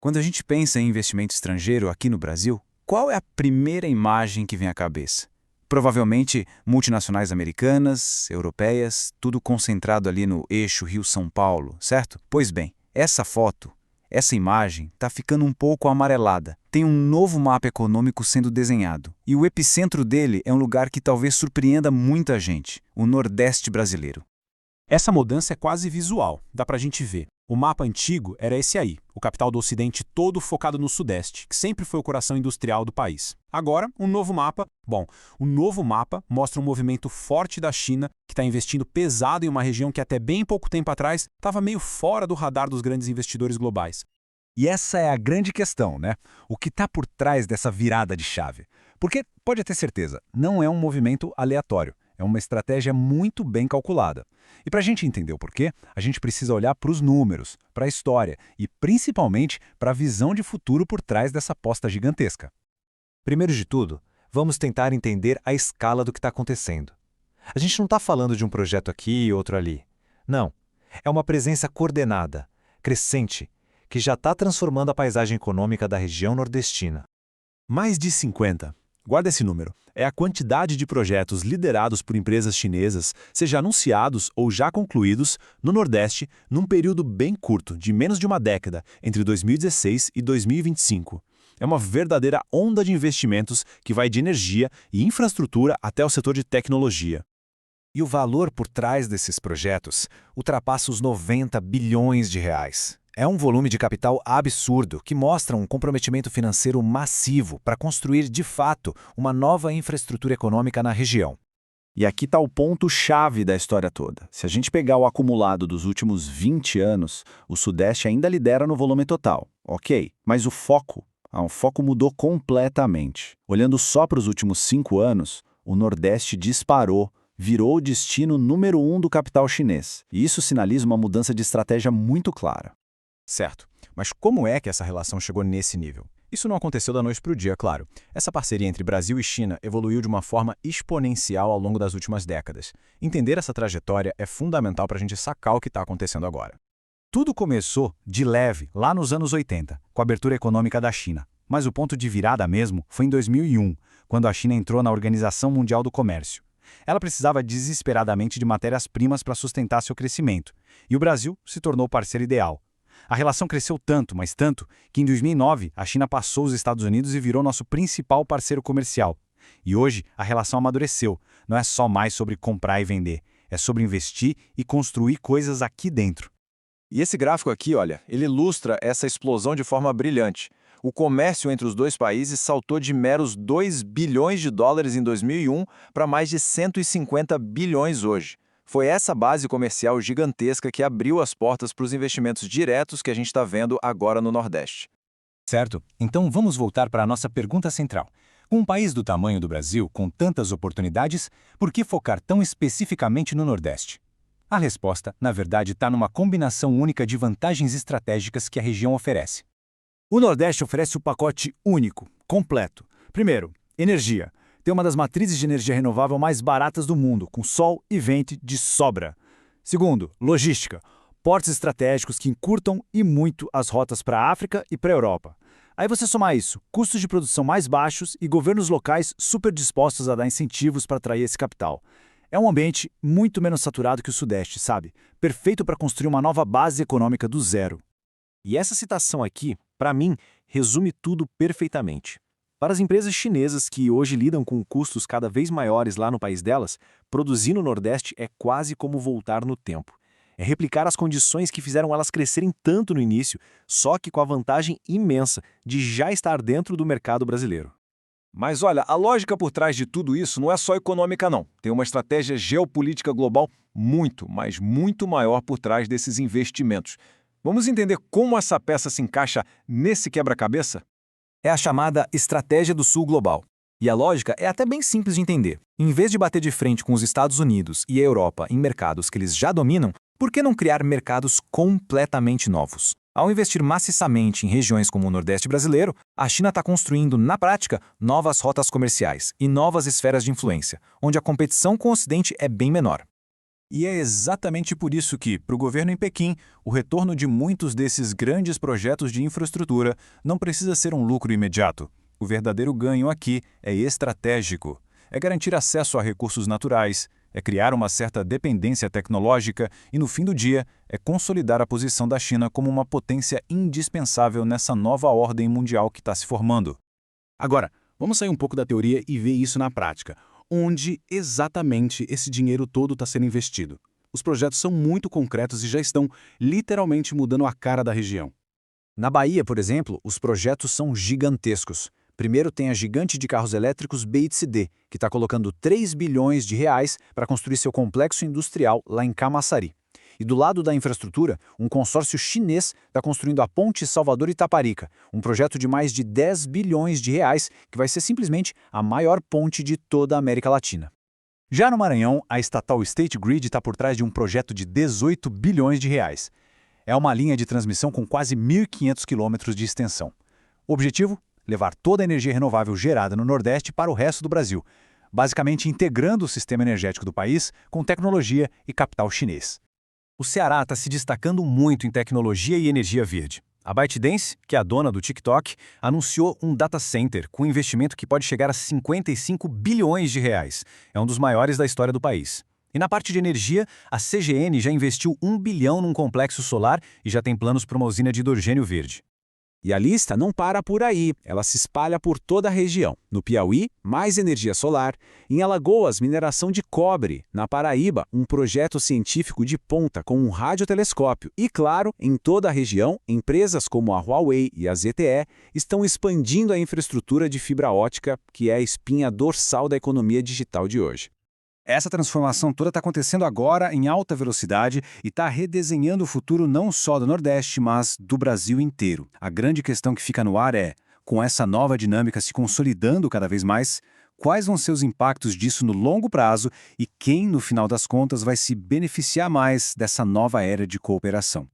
Quando a gente pensa em investimento estrangeiro aqui no Brasil, qual é a primeira imagem que vem à cabeça? Provavelmente multinacionais americanas, europeias, tudo concentrado ali no eixo Rio-São Paulo, certo? Pois bem, essa foto, essa imagem, está ficando um pouco amarelada. Tem um novo mapa econômico sendo desenhado. E o epicentro dele é um lugar que talvez surpreenda muita gente, o Nordeste brasileiro. Essa mudança é quase visual, dá pra gente ver. O mapa antigo era esse aí, o capital do Ocidente todo focado no Sudeste, que sempre foi o coração industrial do país. Agora, o novo mapa mostra um movimento forte da China, que está investindo pesado em uma região que até bem pouco tempo atrás estava meio fora do radar dos grandes investidores globais. E essa é a grande questão, né? O que está por trás dessa virada de chave? Porque, pode ter certeza, não é um movimento aleatório. É uma estratégia muito bem calculada. E para a gente entender o porquê, a gente precisa olhar para os números, para a história e, principalmente, para a visão de futuro por trás dessa aposta gigantesca. Primeiro de tudo, vamos tentar entender a escala do que está acontecendo. A gente não está falando de um projeto aqui e outro ali. Não. É uma presença coordenada, crescente, que já está transformando a paisagem econômica da região nordestina. Mais de 50. Guarda esse número. É a quantidade de projetos liderados por empresas chinesas, seja anunciados ou já concluídos, no Nordeste, num período bem curto, de menos de uma década, entre 2016 e 2025. É uma verdadeira onda de investimentos que vai de energia e infraestrutura até o setor de tecnologia. E o valor por trás desses projetos ultrapassa os 90 bilhões de reais. É um volume de capital absurdo que mostra um comprometimento financeiro massivo para construir, de fato, uma nova infraestrutura econômica na região. E aqui está o ponto-chave da história toda. Se a gente pegar o acumulado dos últimos 20 anos, o Sudeste ainda lidera no volume total, ok? Mas o foco mudou completamente. Olhando só para os últimos 5 anos, o Nordeste disparou, virou o destino número 1 do capital chinês. E isso sinaliza uma mudança de estratégia muito clara. Certo. Mas como é que essa relação chegou nesse nível? Isso não aconteceu da noite para o dia, claro. Essa parceria entre Brasil e China evoluiu de uma forma exponencial ao longo das últimas décadas. Entender essa trajetória é fundamental para a gente sacar o que está acontecendo agora. Tudo começou de leve, lá nos anos 80, com a abertura econômica da China. Mas o ponto de virada mesmo foi em 2001, quando a China entrou na Organização Mundial do Comércio. Ela precisava desesperadamente de matérias-primas para sustentar seu crescimento, e o Brasil se tornou o parceiro ideal. A relação cresceu tanto, mas tanto, que em 2009 a China passou os Estados Unidos e virou nosso principal parceiro comercial. E hoje a relação amadureceu. Não é só mais sobre comprar e vender, é sobre investir e construir coisas aqui dentro. E esse gráfico aqui, olha, ele ilustra essa explosão de forma brilhante. O comércio entre os dois países saltou de meros 2 bilhões de dólares em 2001 para mais de 150 bilhões hoje. Foi essa base comercial gigantesca que abriu as portas para os investimentos diretos que a gente está vendo agora no Nordeste. Certo? Então vamos voltar para a nossa pergunta central. Com um país do tamanho do Brasil, com tantas oportunidades, por que focar tão especificamente no Nordeste? A resposta, na verdade, está numa combinação única de vantagens estratégicas que a região oferece. O Nordeste oferece o pacote único, completo. Primeiro, energia. Tem uma das matrizes de energia renovável mais baratas do mundo, com sol e vento de sobra. Segundo, logística. Portos estratégicos que encurtam e muito as rotas para a África e para a Europa. Aí você soma isso, custos de produção mais baixos e governos locais super dispostos a dar incentivos para atrair esse capital. É um ambiente muito menos saturado que o Sudeste, sabe? Perfeito para construir uma nova base econômica do zero. E essa citação aqui, para mim, resume tudo perfeitamente. Para as empresas chinesas que hoje lidam com custos cada vez maiores lá no país delas, produzir no Nordeste é quase como voltar no tempo. É replicar as condições que fizeram elas crescerem tanto no início, só que com a vantagem imensa de já estar dentro do mercado brasileiro. Mas olha, a lógica por trás de tudo isso não é só econômica não. Tem uma estratégia geopolítica global muito, mas muito maior por trás desses investimentos. Vamos entender como essa peça se encaixa nesse quebra-cabeça? É a chamada Estratégia do Sul Global. E a lógica é até bem simples de entender. Em vez de bater de frente com os Estados Unidos e a Europa em mercados que eles já dominam, por que não criar mercados completamente novos? Ao investir maciçamente em regiões como o Nordeste brasileiro, a China está construindo, na prática, novas rotas comerciais e novas esferas de influência, onde a competição com o Ocidente é bem menor. E é exatamente por isso que, para o governo em Pequim, o retorno de muitos desses grandes projetos de infraestrutura não precisa ser um lucro imediato. O verdadeiro ganho aqui é estratégico. É garantir acesso a recursos naturais, é criar uma certa dependência tecnológica e, no fim do dia, é consolidar a posição da China como uma potência indispensável nessa nova ordem mundial que está se formando. Agora, vamos sair um pouco da teoria e ver isso na prática. Onde exatamente esse dinheiro todo está sendo investido? Os projetos são muito concretos e já estão literalmente mudando a cara da região. Na Bahia, por exemplo, os projetos são gigantescos. Primeiro tem a gigante de carros elétricos BYD, que está colocando 3 bilhões de reais para construir seu complexo industrial lá em Camaçari. E do lado da infraestrutura, um consórcio chinês está construindo a Ponte Salvador-Itaparica, um projeto de mais de 10 bilhões de reais, que vai ser simplesmente a maior ponte de toda a América Latina. Já no Maranhão, a estatal State Grid está por trás de um projeto de 18 bilhões de reais. É uma linha de transmissão com quase 1.500 quilômetros de extensão. O objetivo? Levar toda a energia renovável gerada no Nordeste para o resto do Brasil, basicamente integrando o sistema energético do país com tecnologia e capital chinês. O Ceará está se destacando muito em tecnologia e energia verde. A ByteDance, que é a dona do TikTok, anunciou um data center com investimento que pode chegar a 55 bilhões de reais. É um dos maiores da história do país. E na parte de energia, a CGN já investiu 1 bilhão num complexo solar e já tem planos para uma usina de hidrogênio verde. E a lista não para por aí, ela se espalha por toda a região. No Piauí, mais energia solar. Em Alagoas, mineração de cobre. Na Paraíba, um projeto científico de ponta com um radiotelescópio. E, claro, em toda a região, empresas como a Huawei e a ZTE estão expandindo a infraestrutura de fibra ótica, que é a espinha dorsal da economia digital de hoje. Essa transformação toda está acontecendo agora em alta velocidade e está redesenhando o futuro não só do Nordeste, mas do Brasil inteiro. A grande questão que fica no ar é, com essa nova dinâmica se consolidando cada vez mais, quais vão ser os impactos disso no longo prazo e quem, no final das contas, vai se beneficiar mais dessa nova era de cooperação?